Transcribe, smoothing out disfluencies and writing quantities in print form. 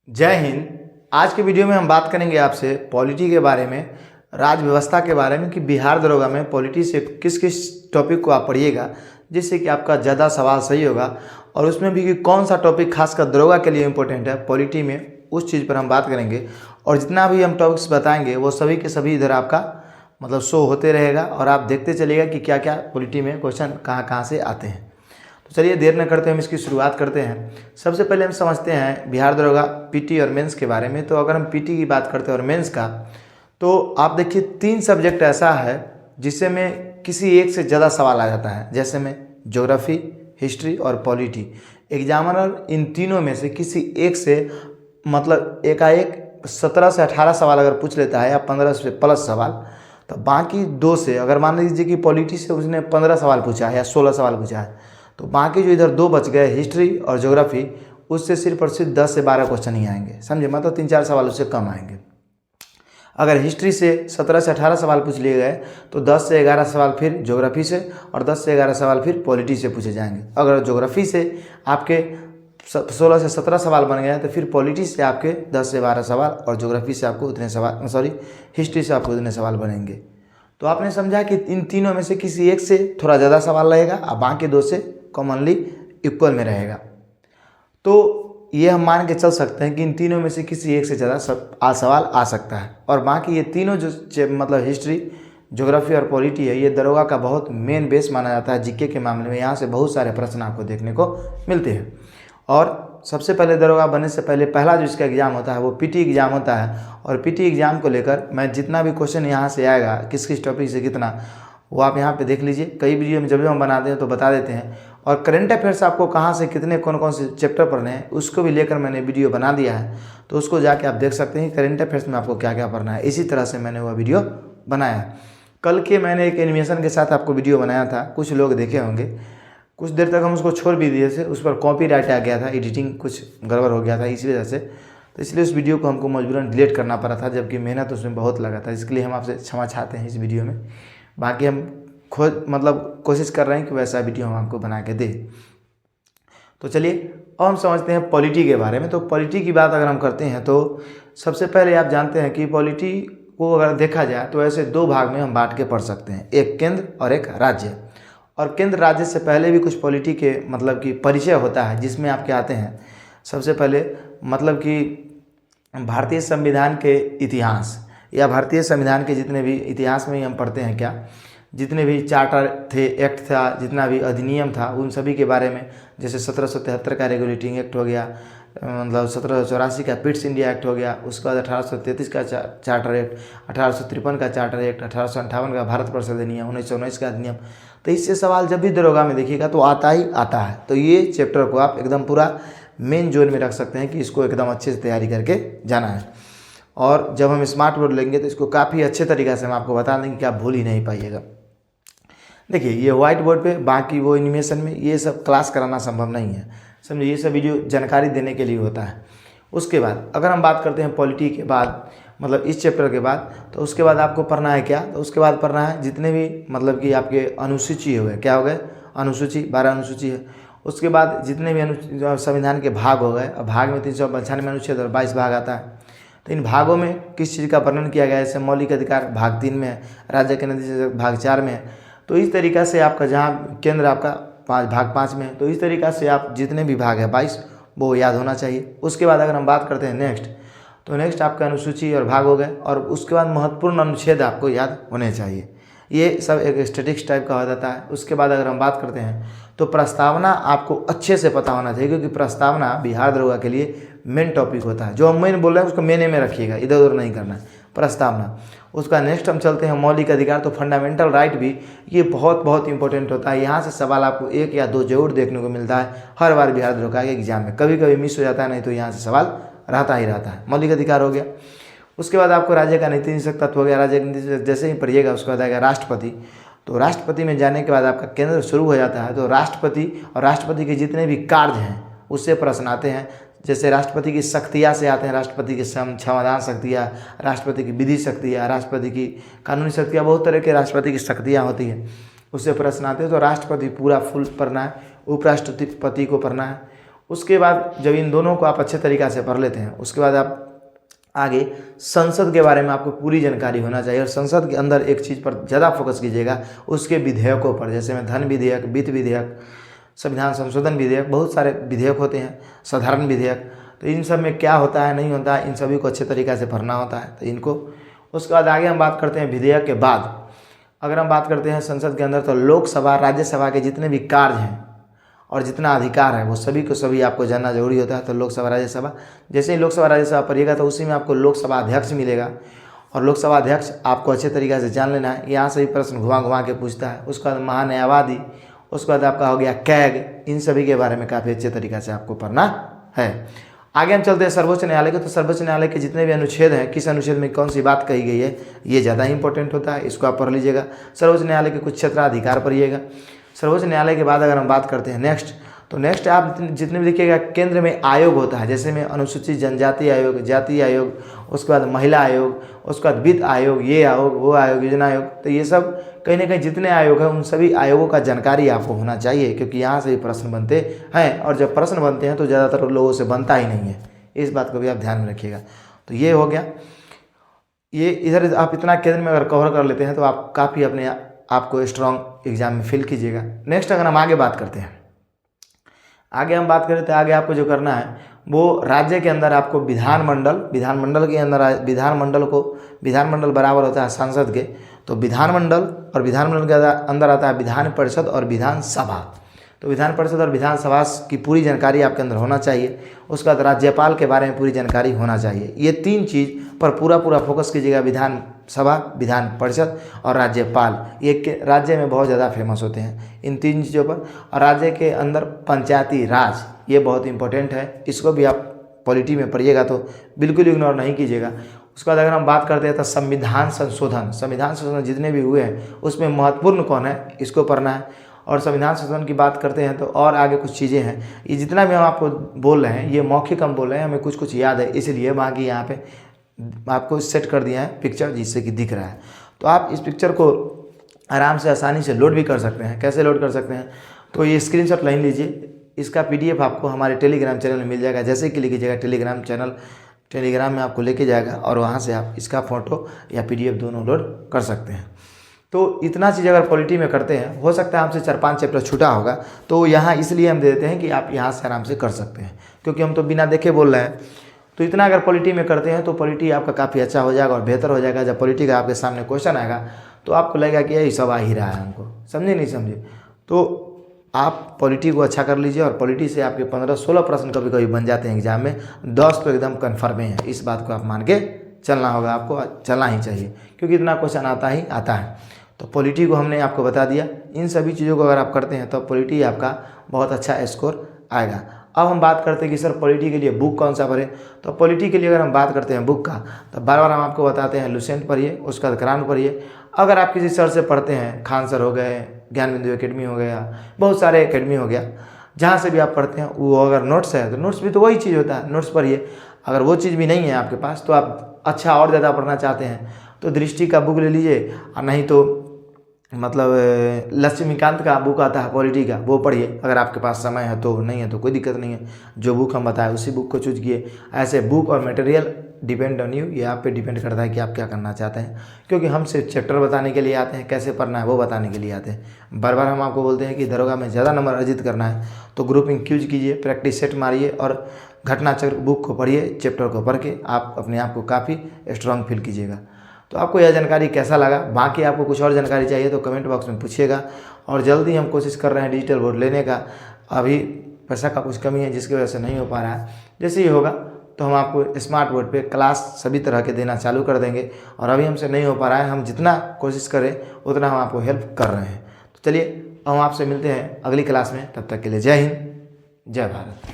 जय हिंद। आज के वीडियो में हम बात करेंगे आपसे पॉलिटी के बारे में, राज्य व्यवस्था के बारे में कि बिहार दरोगा में पॉलिटी से किस किस टॉपिक को आप पढ़िएगा जिससे कि आपका ज़्यादा सवाल सही होगा, और उसमें भी कि कौन सा टॉपिक खासकर दरोगा के लिए इम्पोर्टेंट है पॉलिटी में, उस चीज़ पर हम बात करेंगे। और जितना भी हम टॉपिक्स बताएंगे वो सभी के सभी इधर आपका मतलब शो होते रहेगा और आप देखते चलिएगा कि क्या क्या पॉलिटी में क्वेश्चन कहाँ कहाँ से आते हैं। तो चलिए देर न करते हम इसकी शुरुआत करते हैं। सबसे पहले हम समझते हैं बिहार दरोगा पीटी और मेंस के बारे में। तो अगर हम पीटी की बात करते हैं और मेंस का, तो आप देखिए 3 सब्जेक्ट ऐसा है जिससे में किसी एक से ज़्यादा सवाल आ जाता है, जैसे में ज्योग्राफी, हिस्ट्री और पॉलिटी। एग्जामिनर इन तीनों में से किसी एक से मतलब एकाएक 17 से 18 सवाल अगर पूछ लेता है या 15 से प्लस सवाल, तो बाकी 2 से अगर मान लीजिए कि पॉलिटी से उसने 15 सवाल पूछा है या 16 सवाल पूछा है, तो बाकी जो इधर 2 बच गए हिस्ट्री और ज्योग्राफी, उससे सिर्फ और सिर्फ 10 से 12 क्वेश्चन ही आएंगे, समझे। मतलब 3-4 सवाल उससे कम आएंगे। अगर हिस्ट्री से 17 से 18 सवाल पूछ लिए गए तो 10 से 11 सवाल फिर ज्योग्राफी से और 10 से 11 सवाल फिर पॉलिटी से पूछे जाएंगे। अगर ज्योग्राफी से आपके 16 से 17 सवाल बन गए तो फिर पॉलिटी से आपके 10 से 12 सवाल और ज्योग्राफी से आपको उतने सवाल हिस्ट्री से आपको उतने सवाल बनेंगे। तो आपने समझा कि इन तीनों में से किसी एक से थोड़ा ज़्यादा सवाल रहेगा और बाकी 2 से कॉमनली इक्वल में रहेगा। तो ये हम मान के चल सकते हैं कि इन तीनों में से किसी एक से ज़्यादा सवाल आ सकता है। और बाकी ये तीनों जो मतलब हिस्ट्री, ज्योग्राफी और पॉलिटी है, ये दरोगा का बहुत मेन बेस माना जाता है जीके के मामले में। यहाँ से बहुत सारे प्रश्न आपको देखने को मिलते हैं। और सबसे पहले दरोगा बनने से पहले पहला जो इसका एग्ज़ाम होता है वो पीटी एग्ज़ाम होता है। और पीटी एग्ज़ाम को लेकर मैं जितना भी क्वेश्चन यहाँ से आएगा किस किस टॉपिक से कितना, वो आप यहाँ पे देख लीजिए। कई वीडियो में जब भी हम बनाते हैं तो बता देते हैं। और करंट अफेयर्स आपको कहाँ से कितने कौन कौन से चैप्टर पढ़ने हैं उसको भी लेकर मैंने वीडियो बना दिया है, तो उसको जाके आप देख सकते हैं कि करंट अफेयर्स में आपको क्या क्या पढ़ना है। इसी तरह से मैंने वह वीडियो बनाया है। कल के मैंने एक एनिमेशन के साथ आपको वीडियो बनाया था, कुछ लोग देखे होंगे। कुछ देर तक हम उसको छोड़ भी दिए थे, उस पर कॉपीराइट आ गया था, एडिटिंग कुछ गड़बड़ हो गया था इसी वजह से। तो इसलिए उस वीडियो को हमको मजबूरन डिलीट करना पड़ा था, जबकि मेहनत उसमें बहुत लगा था। इसके लिए हम आपसे क्षमा चाहते हैं इस वीडियो में। बाकी हम खुद मतलब कोशिश कर रहे हैं कि वैसा वीडियो हम आपको बना के दें। तो चलिए अब हम समझते हैं पॉलिटी के बारे में। तो पॉलिटी की बात अगर हम करते हैं तो सबसे पहले आप जानते हैं कि पॉलिटी को अगर देखा जाए तो ऐसे 2 भाग में हम बांट के पढ़ सकते हैं, एक केंद्र और एक राज्य। और केंद्र राज्य से पहले भी कुछ पॉलिटी के मतलब कि परिचय होता है, जिसमें आपके आते हैं सबसे पहले मतलब कि भारतीय संविधान के इतिहास या भारतीय संविधान के जितने भी इतिहास में ही हम पढ़ते हैं क्या, जितने भी चार्टर थे, एक्ट था, जितना भी अधिनियम था, उन सभी के बारे में। जैसे 1773 का रेगुलेटिंग एक्ट हो गया, मतलब 1784 का पिट्स इंडिया एक्ट हो गया, उसके बाद 1833 का चार्टर एक्ट, 1853 का चार्टर एक्ट, 1858 का भारत वर्ष अधिनियम, 1919 का अधिनियम। तो इससे सवाल जब भी दरोगा में देखिएगा तो आता ही आता है। तो ये चैप्टर को आप एकदम पूरा मेन जोन में रख सकते हैं कि इसको एकदम अच्छे से तैयारी करके जाना है। और जब हम स्मार्ट बोर्ड लेंगे तो इसको काफ़ी अच्छे तरीक़े से हम आपको बता देंगे कि आप भूल ही नहीं पाइएगा। देखिए ये व्हाइट बोर्ड पे, बाकी वो एनिमेशन में ये सब क्लास कराना संभव नहीं है, समझिए। ये सब वीडियो जानकारी देने के लिए होता है। उसके बाद अगर हम बात करते हैं पॉलिटी के बाद, मतलब इस चैप्टर के बाद, तो उसके बाद आपको पढ़ना है क्या, तो उसके बाद पढ़ना है जितने भी मतलब कि आपके अनुसूची हो गए, क्या हो गए, अनुसूची, 12 अनुसूची है। उसके बाद जितने भी संविधान के भाग हो गए, भाग में 395 अनुच्छेद और 22 भाग आता है। तो इन भागों में किस चीज़ का वर्णन किया गया है, जैसे मौलिक अधिकार भाग 3 में है, राज्य के नीति भाग 4 में है। तो इस तरीक़ा से आपका जहाँ केंद्र आपका भाग 5 में है, तो इस तरीक़ा से आप जितने भी भाग है 22 वो याद होना चाहिए। उसके बाद अगर हम बात करते हैं नेक्स्ट, तो नेक्स्ट आपका अनुसूची और भाग हो गए, और उसके बाद महत्वपूर्ण अनुच्छेद आपको याद होने चाहिए। ये सब एक स्टैटिक्स टाइप का हो जाता है। उसके बाद अगर हम बात करते हैं तो प्रस्तावना आपको अच्छे से पता होना चाहिए, क्योंकि प्रस्तावना बिहार दरोगा के लिए मेन टॉपिक होता है। जो हम मेन बोल रहे हैं उसको मेने में रखिएगा, इधर उधर नहीं करना है, प्रस्तावना। उसका नेक्स्ट हम चलते हैं मौलिक अधिकार। तो फंडामेंटल राइट भी ये बहुत इंपॉर्टेंट होता है। यहाँ से सवाल आपको 1 या 2 जरूर देखने को मिलता है हर बार बिहार दरोगा के एग्जाम में। कभी कभी मिस हो जाता है, नहीं तो यहाँ से सवाल रहता ही रहता है। मौलिक अधिकार हो गया। उसके बाद आपको राज्य का नीति निषेध तत्व हो गया। राज्य का नीति जैसे ही पढ़िएगा उसके बाद आएगा राष्ट्रपति। तो राष्ट्रपति में जाने के बाद आपका केंद्र शुरू हो जाता है। तो राष्ट्रपति और राष्ट्रपति के जितने भी कार्य हैं उससे प्रश्न आते हैं। जैसे राष्ट्रपति की शक्तियाँ से आते हैं, राष्ट्रपति की क्षमादान शक्तियाँ, राष्ट्रपति की विधि शक्तियाँ, राष्ट्रपति की कानूनी शक्तियाँ, बहुत तरह के राष्ट्रपति की शक्तियाँ होती हैं, उससे प्रश्न आते हैं। तो राष्ट्रपति पूरा फुल पढ़ना है, उपराष्ट्रपति को पढ़ना है। उसके बाद जब इन दोनों को आप अच्छे तरीक़ा से पढ़ लेते हैं, उसके बाद आप आगे संसद के बारे में आपको पूरी जानकारी होना चाहिए। और संसद के अंदर एक चीज़ पर ज़्यादा फोकस कीजिएगा, उसके विधेयकों पर, जैसे में धन विधेयक, वित्त विधेयक, संविधान संशोधन विधेयक, बहुत सारे विधेयक होते हैं, साधारण विधेयक। तो इन सब में क्या होता है, नहीं होता है, इन सभी को अच्छे तरीक़ा से पढ़ना होता है। तो इनको, उसके बाद आगे हम बात करते हैं विधेयक के बाद। अगर हम बात करते हैं संसद के अंदर, तो लोकसभा राज्यसभा के जितने भी कार्य हैं और जितना अधिकार है वो सभी को सभी आपको जानना जरूरी होता है। तो लोकसभा राज्यसभा, जैसे ही लोकसभा राज्यसभा पढ़िएगा तो उसी में आपको लोकसभा अध्यक्ष मिलेगा, और लोकसभा अध्यक्ष आपको अच्छे तरीक़े से जान लेना है। यहाँ से भी प्रश्न घुमा घुमा के पूछता है। उसके बाद महान्यायवादी, उसके बाद आपका हो गया कैग, इन सभी के बारे में काफ़ी अच्छे तरीक़े से आपको पढ़ना है। आगे हम चलते हैं सर्वोच्च न्यायालय के। तो सर्वोच्च न्यायालय के जितने भी अनुच्छेद हैं, किस अनुच्छेद में कौन सी बात कही गई है, ये ज़्यादा इंपॉर्टेंट होता है, इसको आप पढ़ लीजिएगा। सर्वोच्च न्यायालय के कुछ क्षेत्राधिकार पढ़िएगा। सर्वोच्च न्यायालय के बाद अगर हम बात करते हैं नेक्स्ट, तो नेक्स्ट आप जितने भी देखिएगा केंद्र में आयोग होता है, जैसे में अनुसूचित जनजाति आयोग, जाति आयोग, उसके बाद महिला आयोग, उसके बाद वित्त आयोग, ये आयोग, वो आयोग, योजना आयोग। तो ये सब कहीं ना कहीं जितने आयोग हैं उन सभी आयोगों का जानकारी आपको होना चाहिए, क्योंकि यहाँ से भी प्रश्न बनते हैं, और जब प्रश्न बनते हैं तो ज़्यादातर लोगों से बनता ही नहीं है। इस बात को भी आप ध्यान में रखिएगा। तो ये हो गया, ये इधर आप इतना केंद्र में अगर कवर कर लेते हैं तो आप काफ़ी अपने आपको स्ट्रॉन्ग एग्जाम में फिल कीजिएगा। नेक्स्ट अगर हम आगे बात करते हैं, आगे हम बात करें तो आगे आपको जो करना है वो राज्य के अंदर आपको विधानमंडल के अंदर, विधानमंडल बराबर होता है संसद के। तो विधानमंडल और विधानमंडल के अंदर आता है विधान परिषद और विधानसभा। तो विधान परिषद और विधानसभा की पूरी जानकारी आपके अंदर होना चाहिए। उसके बाद राज्यपाल के बारे में पूरी जानकारी होना चाहिए। ये तीन चीज़ पर पूरा फोकस कीजिएगा, विधानसभा, विधान परिषद और राज्यपाल। ये राज्य में बहुत ज़्यादा फेमस होते हैं इन तीन चीज़ों पर। और राज्य के अंदर पंचायती राज, ये बहुत इंपॉर्टेंट है, इसको भी आप पॉलिटी में पढ़िएगा तो बिल्कुल इग्नोर नहीं कीजिएगा। उसके बाद अगर हम बात करते हैं तो संविधान संशोधन जितने भी हुए हैं उसमें महत्वपूर्ण कौन है, इसको पढ़ना है। और संविधान संशोधन की बात करते हैं तो और आगे कुछ चीज़ें हैं, ये जितना भी हम आपको बोल रहे हैं ये मौखिक हम बोल रहे हैं, हमें कुछ याद है, इसलिए बाकी यहाँ पे आपको सेट कर दिया है पिक्चर, जिससे कि दिख रहा है। तो आप इस पिक्चर को आराम से आसानी से लोड भी कर सकते हैं। कैसे लोड कर सकते हैं, तो ये स्क्रीनशॉट लाइन लीजिए, इसका PDF आपको हमारे टेलीग्राम चैनल में मिल जाएगा। जैसे कि लिखिएगा टेलीग्राम चैनल, टेलीग्राम में आपको लेके जाएगा और वहाँ से आप इसका फ़ोटो या PDF दोनों लोड कर सकते हैं। तो इतना चीज़ अगर पॉलिटी में करते हैं, हो सकता है हमसे 4-5 चैप्टर छूटा होगा, तो यहाँ इसलिए हम दे देते हैं कि आप यहाँ से आराम से कर सकते हैं, क्योंकि हम तो बिना देखे बोल रहे हैं। तो इतना अगर पॉलिटी में करते हैं तो पॉलिटी आपका काफ़ी अच्छा हो जाएगा और बेहतर हो जाएगा। जब पॉलिटी का आपके सामने क्वेश्चन आएगा तो आपको लगेगा कि यही सब आ ही रहा है हमको, समझे नहीं समझे। तो आप पॉलिटी को अच्छा कर लीजिए, और पॉलिटी से आपके 15-16 प्रश्न कभी कभी बन जाते हैं एग्जाम में, 10 तो एकदम कन्फर्म है। इस बात को आप मान के चलना होगा, आपको चलना ही चाहिए, क्योंकि इतना क्वेश्चन आता है। तो पॉलिटी को हमने आपको बता दिया। इन सभी चीज़ों को अगर आप करते हैं तो पॉलिटी आपका बहुत अच्छा स्कोर आएगा। अब हम बात करते हैं कि सर पॉलिटी के लिए बुक कौन सा पढ़ें। तो पॉलिटी के लिए अगर हम बात करते हैं बुक का, तो बार हम आपको बताते हैं लुसेंट पढ़िए, उसके बाद क्रांत पढ़िए। अगर आप किसी सर से पढ़ते हैं, खान सर हो गए, ज्ञान बिंदु एकेडमी हो गया, बहुत सारे एकेडमी हो गया, जहाँ से भी आप पढ़ते हैं, वो अगर नोट्स है तो नोट्स भी तो वही चीज़ होता है, नोट्स पढ़िए। अगर वो चीज़ भी नहीं है आपके पास, तो आप अच्छा और ज़्यादा पढ़ना चाहते हैं तो दृष्टि का बुक ले लीजिए, और नहीं तो मतलब लक्ष्मीकांत का बुक आता है पॉलिटी का, वो पढ़िए अगर आपके पास समय है तो। नहीं है तो कोई दिक्कत नहीं है, जो बुक हम बताए उसी बुक को चूज किए। ऐसे बुक और मटेरियल डिपेंड ऑन यू, ये आप पे डिपेंड करता है कि आप क्या करना चाहते हैं, क्योंकि हम सिर्फ चैप्टर बताने के लिए आते हैं, कैसे पढ़ना है वो बताने के लिए आते हैं। बार बार हम आपको बोलते हैं कि दरोगा में ज़्यादा नंबर अर्जित करना है तो ग्रुपिंग क्यूज कीजिए, प्रैक्टिस सेट मारिए और घटना चक्र बुक को पढ़िए। चैप्टर को पढ़ के आप अपने आप को काफ़ी स्ट्रांग फील कीजिएगा। तो आपको यह जानकारी कैसा लगा, बाकी आपको कुछ और जानकारी चाहिए तो कमेंट बॉक्स में पूछिएगा। और जल्दी हम कोशिश कर रहे हैं डिजिटल बोर्ड लेने का, अभी पैसा का कुछ कमी है जिसकी वजह से नहीं हो पा रहा है। जैसे ही होगा तो हम आपको स्मार्ट बोर्ड पे क्लास सभी तरह के देना चालू कर देंगे, और अभी हमसे नहीं हो पा रहा है, हम जितना कोशिश करें उतना हम आपको हेल्प कर रहे हैं। तो चलिए हम आपसे मिलते हैं अगली क्लास में, तब तक के लिए जय हिंद, जय भारत।